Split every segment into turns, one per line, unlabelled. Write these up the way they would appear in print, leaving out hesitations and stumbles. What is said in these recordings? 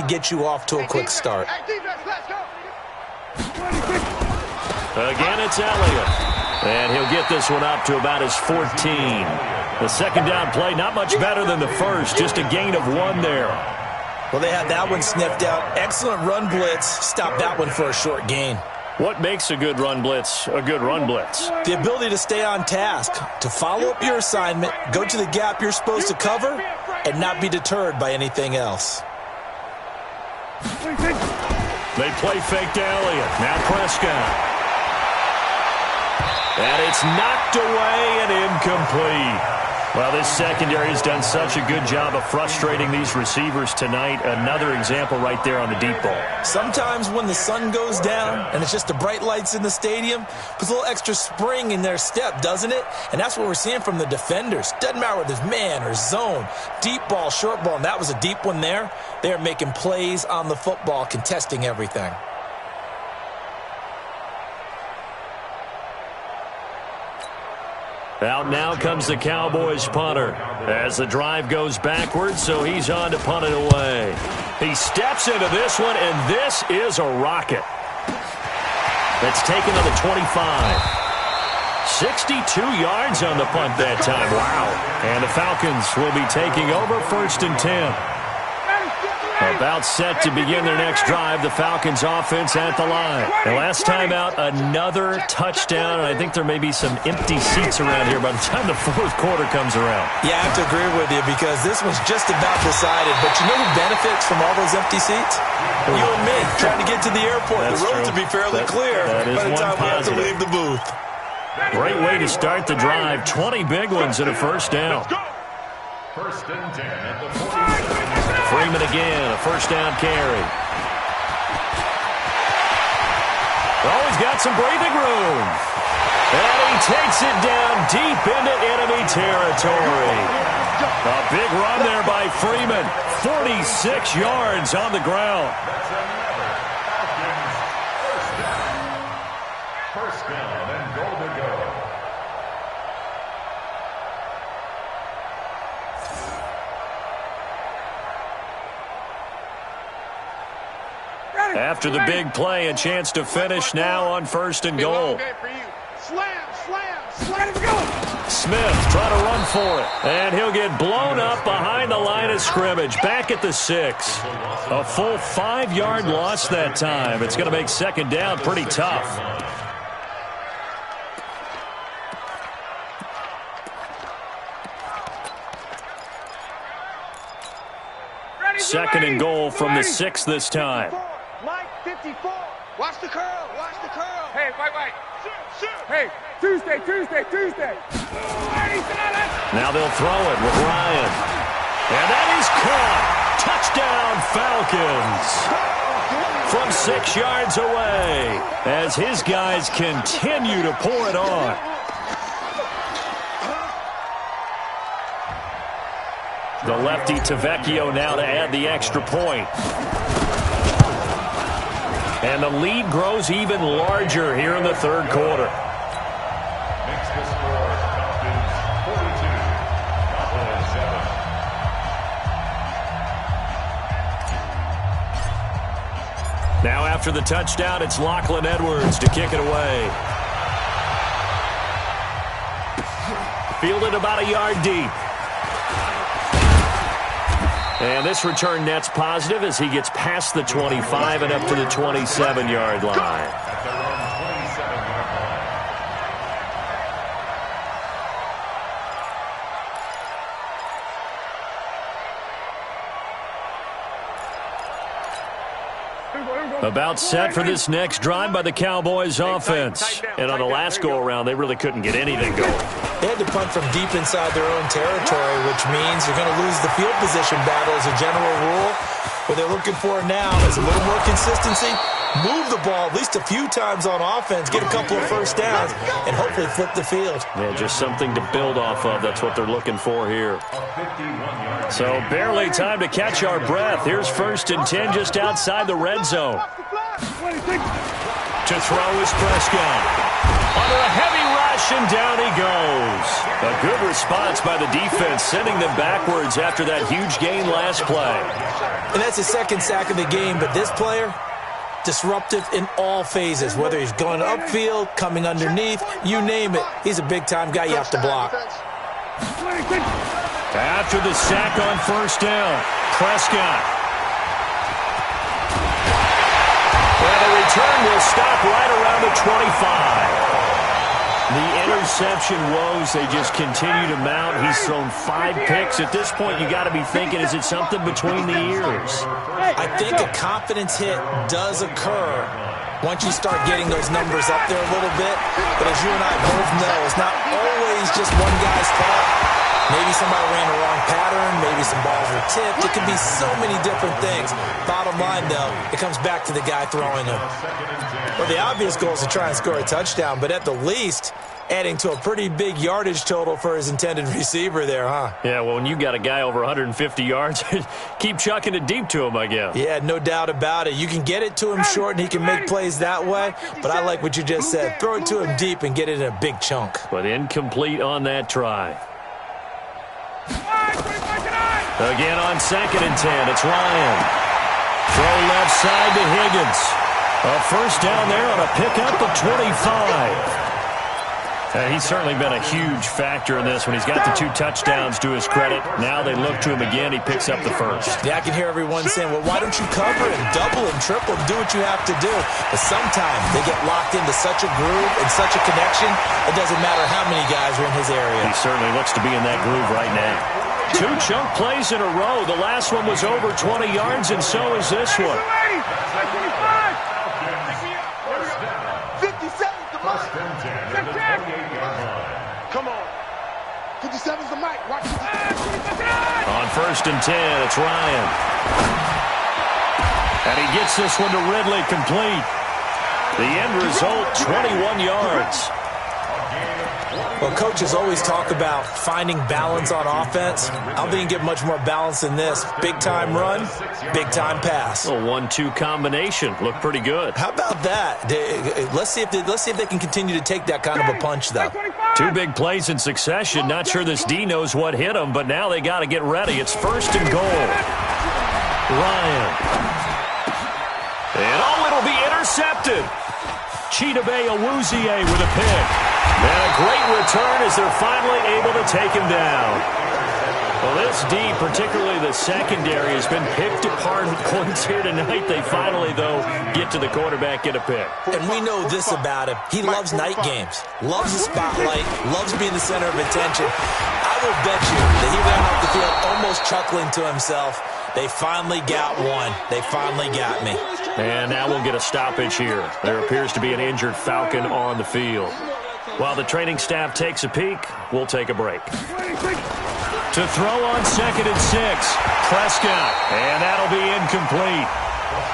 get you off to a quick start.
Again, it's Elliott. And he'll get this one up to about his 14. The second down play, not much better than the first, just a gain of 1 there.
Well, they had that one sniffed out. Excellent run blitz. Stop that one for a short gain.
What makes a good run blitz a good run blitz?
The ability to stay on task, to follow up your assignment, go to the gap you're supposed to cover, and not be deterred by anything else.
They play fake to Elliott. Now Prescott. And it's knocked away and incomplete. Well, this secondary has done such a good job of frustrating these receivers tonight. Another example right there on the deep ball.
Sometimes when the sun goes down and it's just the bright lights in the stadium, puts a little extra spring in their step, doesn't it? And that's what we're seeing from the defenders. Doesn't matter whether it's man or zone, deep ball, short ball, and that was a deep one there. They are making plays on the football, contesting everything.
Out now comes the Cowboys punter as the drive goes backwards, so he's on to punt it away. He steps into this one, and this is a rocket. That's taken on the 25. 62 yards on the punt that time. Wow. And the Falcons will be taking over 1st and 10. About set to begin their next drive, the Falcons offense at the line. And last time out, another touchdown, and I think there may be some empty seats around here by the time the 4th quarter comes around.
Yeah, I have to agree with you because this one's just about decided. But you know who benefits from all those empty seats? You and me, trying to get to the airport.
That's
the roads
true.
will be fairly clear by the time we have to leave the booth.
Great way to start the drive. 20 big ones and a first down.
1st and 10 at the 47.
Freeman again, a first down carry. Oh, he's got some breathing room. And he takes it down deep into enemy territory. A big run there by Freeman. 46 yards on the ground.
First down and goal to go.
After the big play, a chance to finish now on 1st and goal. Smith trying to run for it. And he'll get blown up behind the line of scrimmage. Back at the 6. A full 5-yard loss that time. It's going to make 2nd down pretty tough. Second and goal from the 6 this time.
Mike 54. Watch the curl. Watch the curl. Hey, wait. Hey, Tuesday.
Now they'll throw it with Ryan. And that is caught. Touchdown, Falcons. From 6 yards away as his guys continue to pour it on. The lefty Tavecchio now to add the extra point. And the lead grows even larger here in the 3rd quarter.
Makes the score Falcons 42, Cowboys 7.
Now after the touchdown, it's Lachlan Edwards to kick it away. Fielded about a yard deep. And this return net's positive as he gets past the 25 and up to the 27-yard line.
At their own 27-yard
line.
About set for this next drive by the Cowboys offense. And on the last go-around, they really couldn't get anything going.
They had to punt from deep inside their own territory, which means you're going to lose the field position battle as a general rule. What they're looking for now is a little more consistency, move the ball at least a few times on offense, get a couple of first downs, and hopefully flip the field.
Yeah, just something to build off of. That's what they're looking for here. So barely time to catch our breath. Here's 1st and 10 just outside the red zone. To throw is Prescott. Under a heavy rush. rush, and down he goes. A good response by the defense, sending them backwards after that huge gain last play.
And that's his second sack of the game, but this player, disruptive in all phases, whether he's going upfield, coming underneath, you name it. He's a big-time guy you have to block.
After the sack on first down, Prescott. And the return will stop right around the 25. The interception woes, they just continue to mount. He's thrown 5 picks. At this point, you got to be thinking, is it something between the ears?
I think a confidence hit does occur once you start getting those numbers up there a little bit. But as you and I both know, it's not always just one guy's fault. Maybe somebody ran the wrong pattern. Maybe some balls were tipped. It can be so many different things. Bottom line, though, it comes back to the guy throwing them. Well, the obvious goal is to try and score a touchdown, but at the least, adding to a pretty big yardage total for his intended receiver there, huh?
Yeah, well, when you got a guy over 150 yards, keep chucking it deep to him, I guess.
Yeah, no doubt about it. You can get it to him short, and he can make plays that way, but I like what you just said. Throw it to him deep and get it in a big chunk.
But incomplete on that try. Again on 2nd and 10, it's Ryan. Throw left side to Higgins. A first down there on a pickup of 25. He's certainly been a huge factor in this when he's got the 2 touchdowns to his credit. Now they look to him again. He picks up the first.
Yeah, I can hear everyone saying, well, why don't you cover him, double him, triple him, do what you have to do. But sometimes they get locked into such a groove and such a connection, it doesn't matter how many guys are in his area.
He certainly looks to be in that groove right now. 2 chunk plays in a row. The last one was over 20 yards, and so is this one.
57's the mark. Come on. 57's the mic. Watch it.
On 1st and 10, it's Ryan. And he gets this one to Ridley complete. The end result, 21 yards.
Well, coaches always talk about finding balance on offense. I don't think you can get much more balance than this. Big-time run, big-time pass.
A 1-2 combination. Looked pretty good.
How about that? Let's see if they can continue to take that kind of a punch, though.
2 big plays in succession. Not sure this D knows what hit him, but now they got to get ready. It's 1st and goal. Ryan. And it'll be intercepted. Chidobe Awuzie with a pick. And a great return as they're finally able to take him down. Well, this D, particularly the secondary, has been picked apart in points here tonight. They finally, though, get to the quarterback, get a pick.
And we know this about him. He loves night games, loves the spotlight, loves being the center of attention. I will bet you that he ran off the field almost chuckling to himself. They finally got one. They finally got me.
And now we'll get a stoppage here. There appears to be an injured Falcon on the field. While the training staff takes a peek, we'll take a break. To throw on 2nd and 6, Prescott. And that'll be incomplete.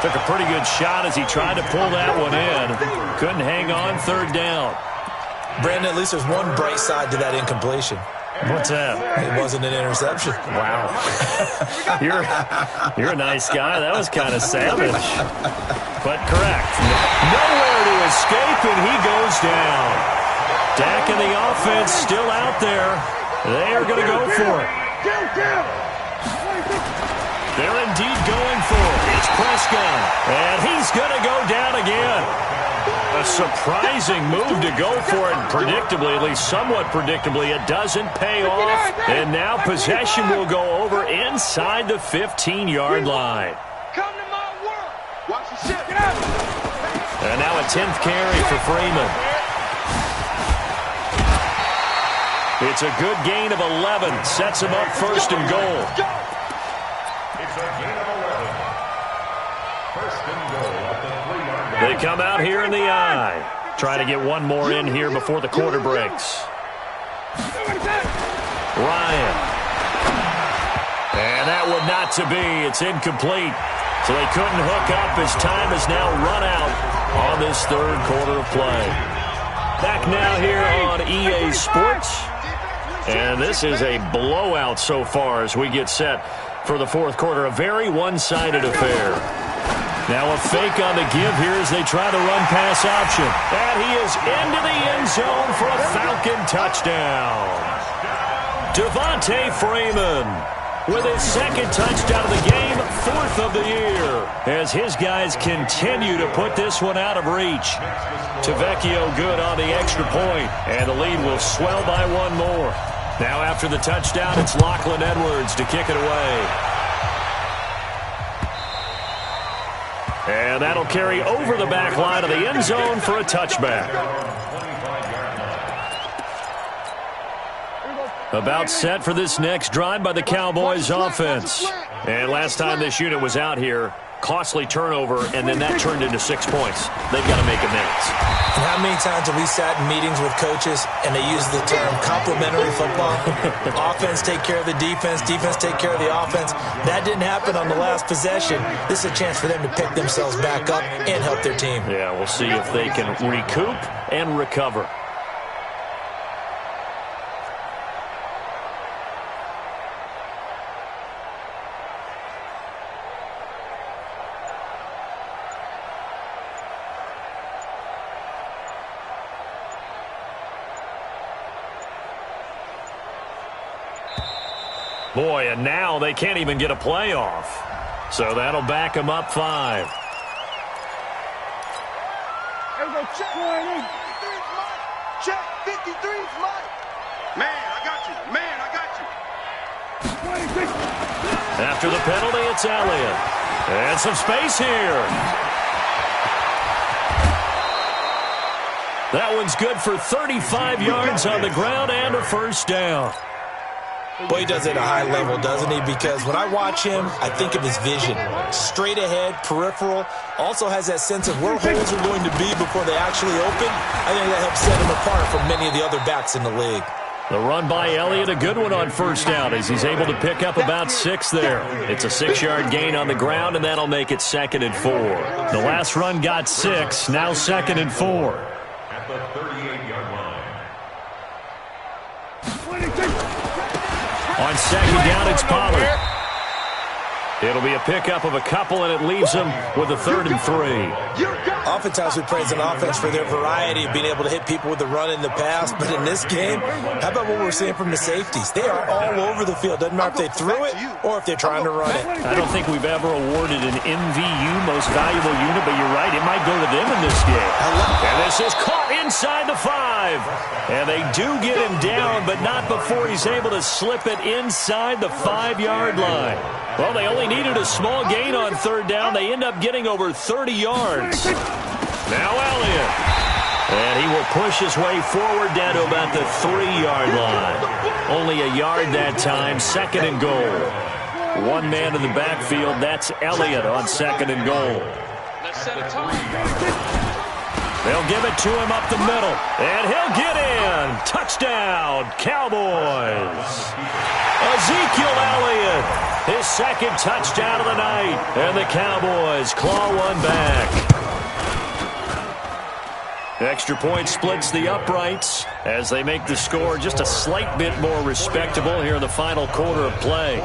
Took a pretty good shot as he tried to pull that one in. Couldn't hang on 3rd down.
Brandon, at least there's one bright side to that incompletion.
What's that?
It wasn't an interception.
Wow. You're a nice guy. That was kind of savage. But correct. Nowhere to escape, and he goes down. Dak and the offense still out there. They are going to go for it. They're indeed going for it. It's Prescott. And he's going to go down again. A surprising move to go for it. Predictably, at least somewhat predictably, it doesn't pay off. And now possession will go over inside the 15-yard line.
Come to my work. Watch the shit. Get out.
And now a 10th carry for Freeman. It's a good gain of 11. Sets him up 1st and goal.
It's a gain of 11. 1st and goal at the 3-yard line.
They come out here in the eye. Try to get one more in here before the quarter breaks. Ryan. And that one not to be. It's incomplete. So they couldn't hook up as time has now run out on this 3rd quarter of play. Back now here on EA Sports. And this is a blowout so far as we get set for the 4th quarter. A very one-sided affair. Now a fake on the give here as they try the run-pass option. And he is into the end zone for a Falcon touchdown. Devontae Freeman with his second touchdown of the game, 4th of the year, as his guys continue to put this one out of reach. Tavecchio good on the extra point, and the lead will swell by one more. Now after the touchdown, it's Lachlan Edwards to kick it away. And that'll carry over the back line of the end zone for a touchback. About set for this next drive by the Cowboys offense. And last time this unit was out here, costly turnover, and then that turned into 6 points. They've got to make amends.
And how many times have we sat in meetings with coaches and they use the term complementary football? Offense take care of the defense, defense take care of the offense. That didn't happen on the last possession. This is a chance for them to pick themselves back up and help their team.
Yeah, we'll see if they can recoup and recover. Boy, and now they can't even get a playoff. So that'll back them up 5.
Here we go, check. 53's mine. Check, 53's mine. Man, I got you. Man, I got you.
After the penalty, it's Elliott. And some space here. That one's good for 35 yards on the ground and a first down.
Boy, he does it at a high level, doesn't he? Because when I watch him, I think of his vision. Straight ahead, peripheral. Also has that sense of where holes are going to be before they actually open. I think that helps set him apart from many of the other backs in the league.
The run by Elliott, a good one on first down as he's able to pick up about 6 there. It's a 6-yard gain on the ground, and that'll make it 2nd and 4. The last run got 6, now 2nd and 4.
At the 38-yard line.
On 2nd down, it's Pollard. It'll be a pickup of a couple, and it leaves them with a 3rd and 3.
Oftentimes we praise an offense for their variety of being able to hit people with the run in the pass, but in this game, how about what we're seeing from the safeties? They are all over the field. Doesn't matter if they threw it or if they're trying to run it.
I don't think we've ever awarded an MVU, most valuable unit, but you're right, it might go to them in this game. And this is caught inside the 5. And they do get him down, but not before he's able to slip it inside the 5-yard line. Well, they only needed a small gain on 3rd down. They end up getting over 30 yards. Now Elliott. And he will push his way forward down to about the 3-yard line. Only a yard that time, 2nd and goal. One man in the backfield, that's Elliott on 2nd and goal.
Let's set a time.
They'll give it to him up the middle, and he'll get in. Touchdown, Cowboys. Ezekiel Elliott, his 2nd touchdown of the night, and the Cowboys claw one back. Extra point splits the uprights as they make the score just a slight bit more respectable here in the final quarter of play.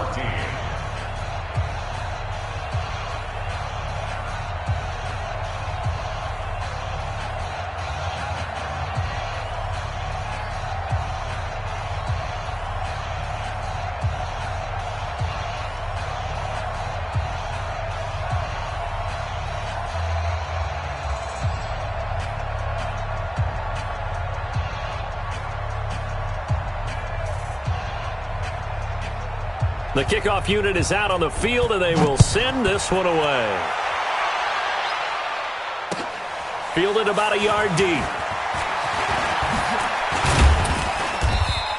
The kickoff unit is out on the field, and they will send this one away. Fielded about a yard deep.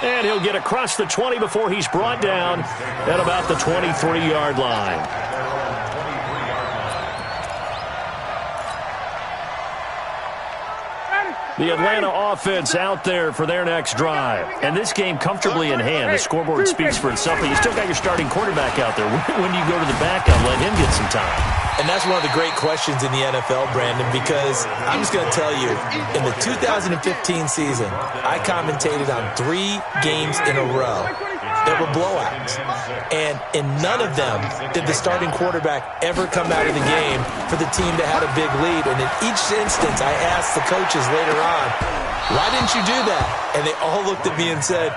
And he'll get across the 20 before he's brought down at about the 23-yard line. The Atlanta offense out there for their next drive. And this game comfortably in hand. The scoreboard speaks for itself, but you still got your starting quarterback out there. When do you go to the backup, let him get some time?
And that's one of the great questions in the NFL, Brandon, because I'm just going to tell you, in the 2015 season, I commentated on 3 games in a row. There were blowouts. And in none of them did the starting quarterback ever come out of the game for the team that had a big lead. And in each instance, I asked the coaches later on, why didn't you do that? And they all looked at me and said,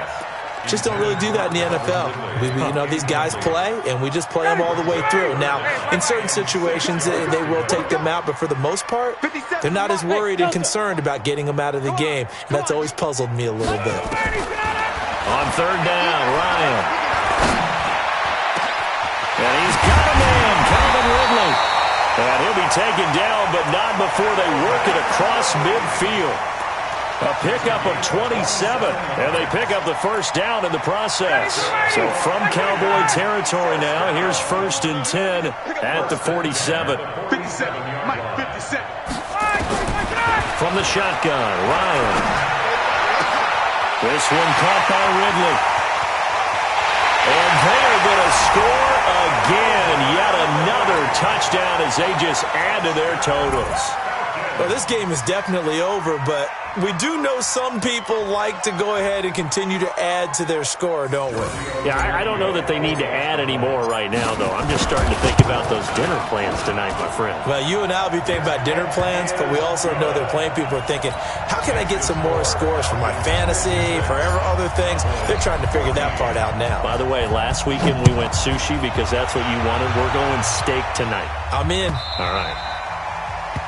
just don't really do that in the NFL. These guys play, and we just play them all the way through. Now, in certain situations, they will take them out, but for the most part, they're not as worried and concerned about getting them out of the game, and that's always puzzled me a little bit.
On third down, Ryan. And he's got a man, Calvin Ridley. And he'll be taken down, but not before they work it across midfield. A pickup of 27, and they pick up the first down in the process. So from Cowboy territory now, here's 1st and 10 at the 47.
57, Mike, 57.
From the shotgun, Ryan. This one caught by Ridley. And they're going to score again. Yet another touchdown as they just add to their totals.
Well, this game is definitely over, but we do know some people like to go ahead and continue to add to their score, don't we?
Yeah, I don't know that they need to add any more right now, though. I'm just starting to think about those dinner plans tonight, my friend.
Well, you and I will be thinking about dinner plans, but we also know that playing people are thinking, how can I get some more scores for my fantasy, for other things? They're trying to figure that part out now.
By the way, last weekend we went sushi because that's what you wanted. We're going steak tonight.
I'm in.
All right.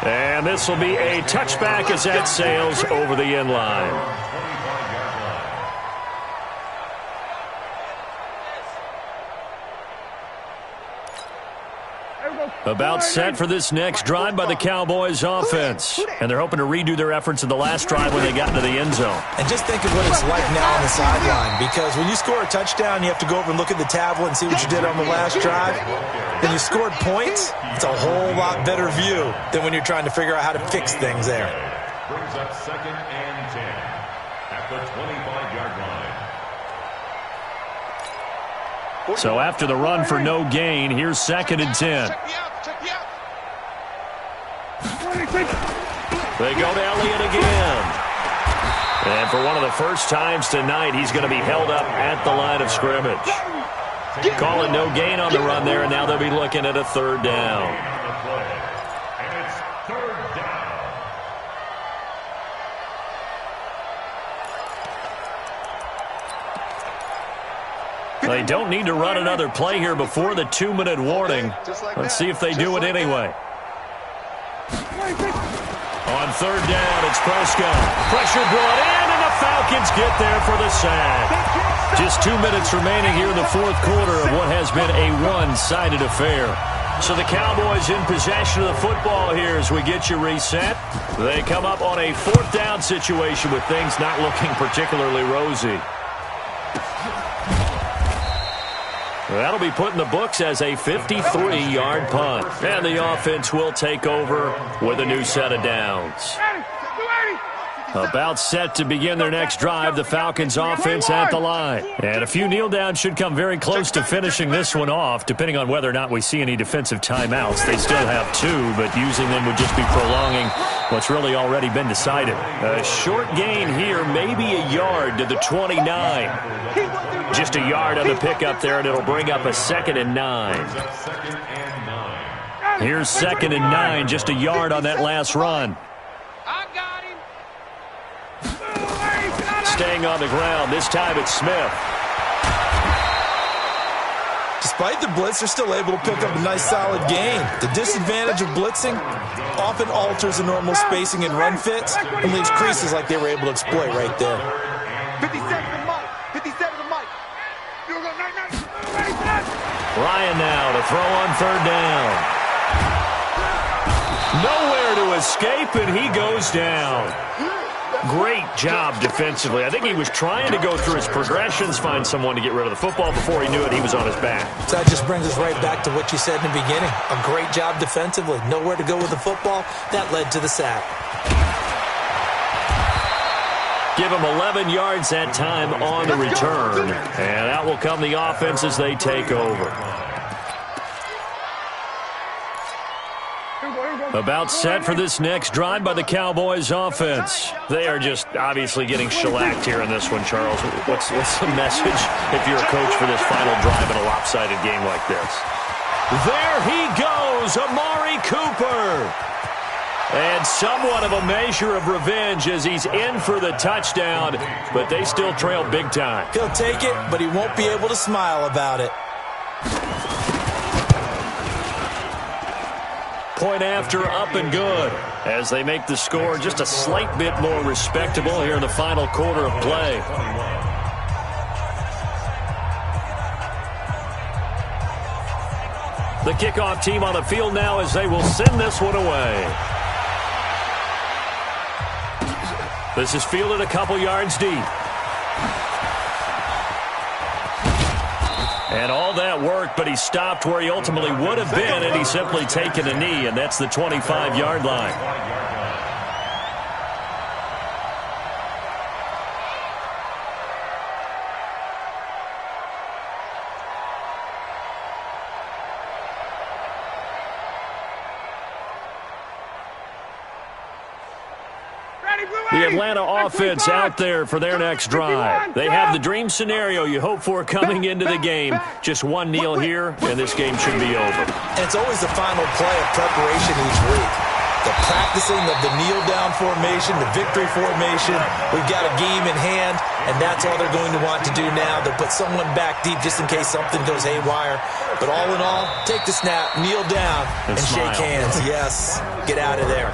And this will be a touchback as that sails over the end line. About set for this next drive by the Cowboys offense. And they're hoping to redo their efforts in the last drive when they got into the end zone.
And just think of what it's like now on the sideline, because when you score a touchdown, you have to go over and look at the tablet and see what you did on the last drive. When you scored points, it's a whole lot better view than when you're trying to figure out how to fix things there.
Brings up 2nd and 10 at the 25-yard line.
So after the run for no gain, here's 2nd and 10. They go to Elliott again. And for one of the first times tonight, he's going to be held up at the line of scrimmage. Call it no gain on the run there, and now they'll be looking at a 3rd down.
And it's 3rd down.
They don't need to run another play here before the 2-minute warning. Let's see if they do it anyway. On 3rd down, it's Prescott. Pressure brought in, and the Falcons get there for the sack. Just 2 minutes remaining here in the 4th quarter of what has been a one-sided affair. So the Cowboys in possession of the football here as we get you reset. They come up on a 4th down situation with things not looking particularly rosy. That'll be put in the books as a 53-yard punt. And the offense will take over with a new set of downs. About set to begin their next drive, the Falcons offense at the line. And a few kneel downs should come very close to finishing this one off, depending on whether or not we see any defensive timeouts. They still have 2, but using them would just be prolonging what's really already been decided. A short gain here, maybe a yard to the 29. Just a yard on the pickup there, and it'll bring up a 2nd and 9. Here's 2nd and 9, just a yard on that last run. Staying on the ground, this time it's Smith.
Despite the blitz, they're still able to pick up a nice solid gain. The disadvantage of blitzing often alters the normal spacing and run fits and leaves creases like they were able to exploit right there.
57 to Mike. 57 to Mike.
Ryan now to throw on 3rd down. Nowhere to escape, and he goes down. Great job defensively. I think he was trying to go through his progressions, find someone to get rid of the football. Before he knew it, he was on his back.
So that just brings us right back to what you said in the beginning. A great job defensively. Nowhere to go with the football. That led to the sack.
Give him 11 yards that time on the return. And out will come the offense as they take over. About set for this next drive by the Cowboys offense. They are just obviously getting shellacked here in this one, Charles. What's the message if you're a coach for this final drive in a lopsided game like this? There he goes, Amari Cooper. And somewhat of a measure of revenge as he's in for the touchdown, but they still trail big time.
He'll take it, but he won't be able to smile about it.
Point after, up and good, as they make the score just a slight bit more respectable here in the final quarter of play. The kickoff team on the field now as they will send this one away. This is fielded a couple yards deep. And all that work, but he stopped where he ultimately would have been, and he's simply taken a knee, and that's the 25-yard line. The Atlanta offense out there for their next drive. They have the dream scenario you hope for coming into the game. Just one kneel here, and this game should be over.
And it's always the final play of preparation each week. The practicing of the kneel-down formation, the victory formation. We've got a game in hand, and that's all they're going to want to do now. They'll put someone back deep just in case something goes haywire. But all in all, take the snap, kneel down, and shake hands. Yes, get out of there.